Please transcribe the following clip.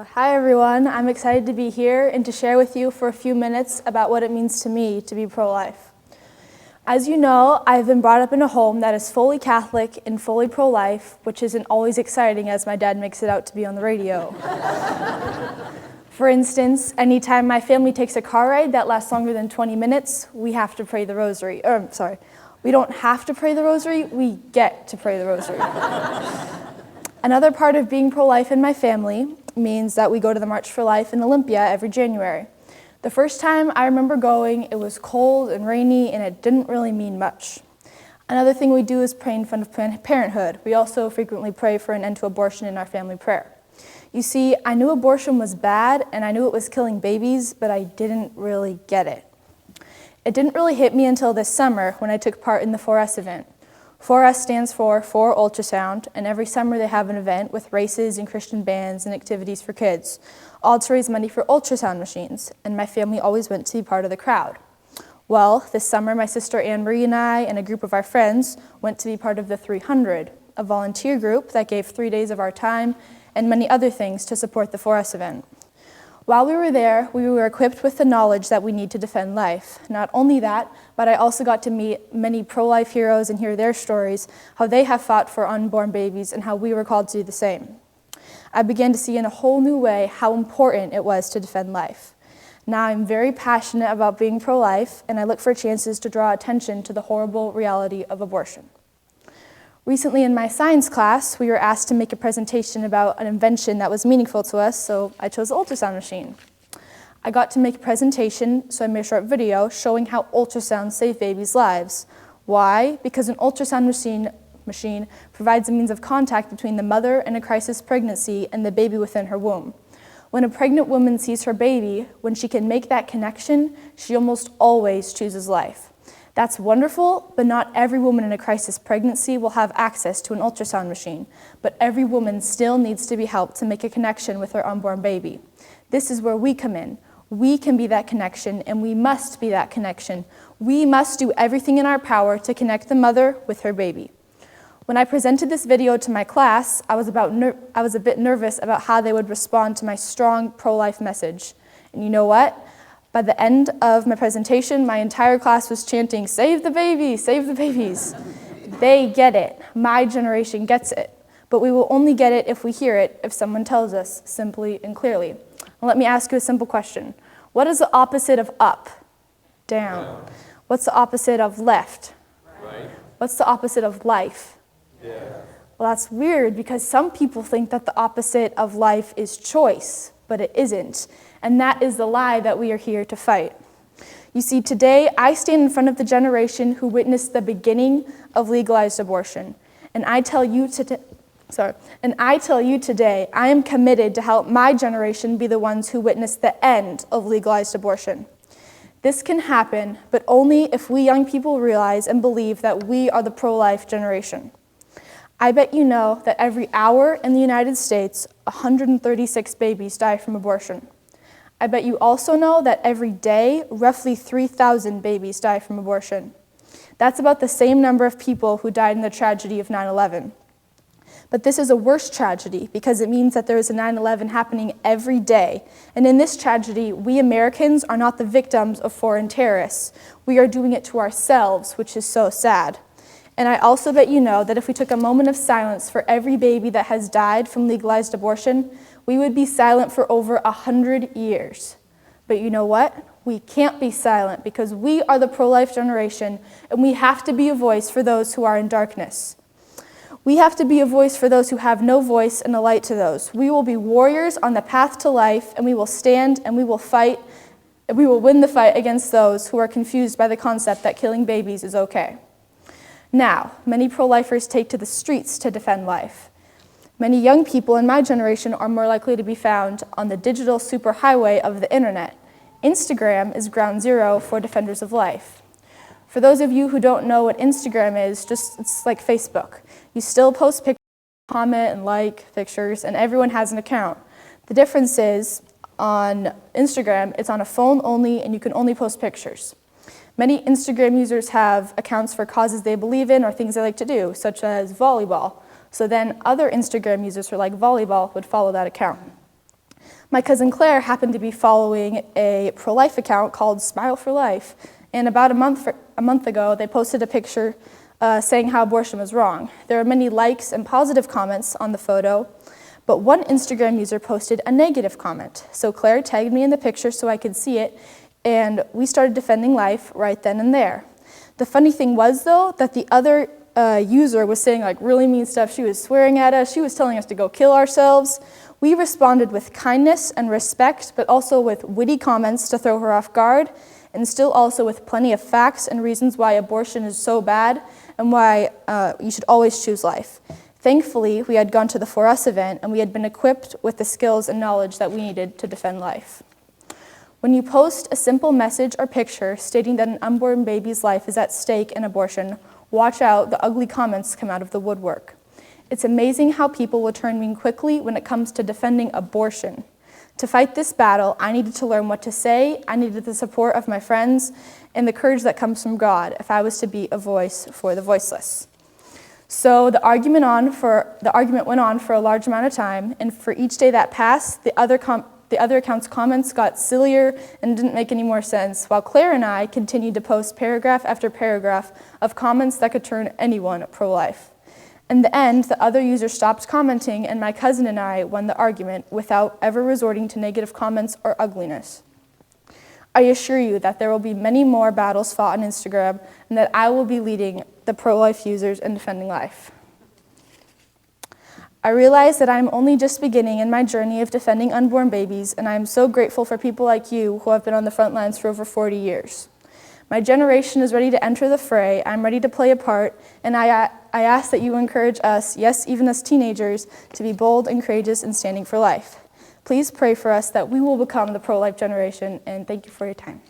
Hi everyone, I'm excited to be here and to share with you for a few minutes about what it means to me to be pro-life. As you know, I've been brought up in a home that is fully Catholic and fully pro-life, which isn't always exciting as my dad makes it out to be on the radio. For instance, anytime my family takes a car ride that lasts longer than 20 minutes, we have to pray the rosary. We don't have to pray the rosary, we get to pray the rosary. Another part of being pro-life in my family means that we go to the March for Life in Olympia every January. The first time I remember going, it was cold and rainy and it didn't really mean much. Another thing we do is pray in front of Planned Parenthood. We also frequently pray for an end to abortion in our family prayer. You see, I knew abortion was bad and I knew it was killing babies, but I didn't really get it. It didn't really hit me until this summer when I took part in the 4S event. 4S stands for For Ultrasound, and every summer they have an event with races and Christian bands and activities for kids, all to raise money for ultrasound machines, and my family always went to be part of the crowd. Well, this summer my sister Anne-Marie and I and a group of our friends went to be part of the 300, a volunteer group that gave 3 days of our time and many other things to support the 4S event. While we were there, we were equipped with the knowledge that we need to defend life. Not only that, but I also got to meet many pro-life heroes and hear their stories, how they have fought for unborn babies and how we were called to do the same. I began to see in a whole new way how important it was to defend life. Now I'm very passionate about being pro-life, and I look for chances to draw attention to the horrible reality of abortion. Recently in my science class, we were asked to make a presentation about an invention that was meaningful to us, so I chose the ultrasound machine. I got to make a presentation, so I made a short video showing how ultrasound save babies' lives. Why? Because an ultrasound machine provides a means of contact between the mother in a crisis pregnancy and the baby within her womb. When a pregnant woman sees her baby, when she can make that connection, she almost always chooses life. That's wonderful, but not every woman in a crisis pregnancy will have access to an ultrasound machine, but every woman still needs to be helped to make a connection with her unborn baby. This is where we come in. We can be that connection, and we must be that connection. We must do everything in our power to connect the mother with her baby. When I presented this video to my class, I was a bit nervous about how they would respond to my strong pro-life message. And you know what? By the end of my presentation, my entire class was chanting, "Save the baby, save the babies." They get it. My generation gets it. But we will only get it if we hear it, if someone tells us simply and clearly. Now, let me ask you a simple question. What is the opposite of up? Down. What's the opposite of left? Right. What's the opposite of life? Death. Well, that's weird because some people think that the opposite of life is choice, but it isn't. And that is the lie that we are here to fight. You see, today I stand in front of the generation who witnessed the beginning of legalized abortion. And I tell you today, I am committed to help my generation be the ones who witness the end of legalized abortion. This can happen, but only if we young people realize and believe that we are the pro-life generation. I bet you know that every hour in the United States, 136 babies die from abortion. I bet you also know that every day, roughly 3,000 babies die from abortion. That's about the same number of people who died in the tragedy of 9/11. But this is a worse tragedy because it means that there is a 9/11 happening every day. And in this tragedy, we Americans are not the victims of foreign terrorists. We are doing it to ourselves, which is so sad. And I also bet you know that if we took a moment of silence for every baby that has died from legalized abortion, we would be silent for over 100 years. But you know what? We can't be silent because we are the pro-life generation and we have to be a voice for those who are in darkness. We have to be a voice for those who have no voice and a light to those. We will be warriors on the path to life, and we will stand and we will fight, and we will win the fight against those who are confused by the concept that killing babies is okay. Now, many pro-lifers take to the streets to defend life. Many young people in my generation are more likely to be found on the digital superhighway of the internet. Instagram is ground zero for defenders of life. For those of you who don't know what Instagram is, it's like Facebook. You still post pictures, comment and like pictures, and everyone has an account. The difference is on Instagram, it's on a phone only and you can only post pictures. Many Instagram users have accounts for causes they believe in or things they like to do, such as volleyball. So then other Instagram users who like volleyball would follow that account. My cousin Claire happened to be following a pro-life account called Smile for Life, and about a month ago, they posted a picture saying how abortion was wrong. There were many likes and positive comments on the photo, but one Instagram user posted a negative comment. So Claire tagged me in the picture so I could see it, and we started defending life right then and there. The funny thing was, though, that the other user was saying like really mean stuff. She was swearing at us. She was telling us to go kill ourselves. We responded with kindness and respect, but also with witty comments to throw her off guard, and still also with plenty of facts and reasons why abortion is so bad and why you should always choose life. Thankfully, we had gone to the For Us event, and we had been equipped with the skills and knowledge that we needed to defend life. When you post a simple message or picture stating that an unborn baby's life is at stake in abortion, watch out, the ugly comments come out of the woodwork. It's amazing how people will turn mean quickly when it comes to defending abortion. To fight this battle, I needed to learn what to say, I needed the support of my friends, and the courage that comes from God if I was to be a voice for the voiceless. So the argument went on for a large amount of time, and for each day that passed, the other account's comments got sillier and didn't make any more sense, while Claire and I continued to post paragraph after paragraph of comments that could turn anyone pro-life. In the end, the other user stopped commenting, and my cousin and I won the argument without ever resorting to negative comments or ugliness. I assure you that there will be many more battles fought on Instagram, and that I will be leading the pro-life users in defending life. I realize that I'm only just beginning in my journey of defending unborn babies, and I am so grateful for people like you who have been on the front lines for over 40 years. My generation is ready to enter the fray, I'm ready to play a part, and I ask that you encourage us, yes, even as teenagers, to be bold and courageous in standing for life. Please pray for us that we will become the pro-life generation, and thank you for your time.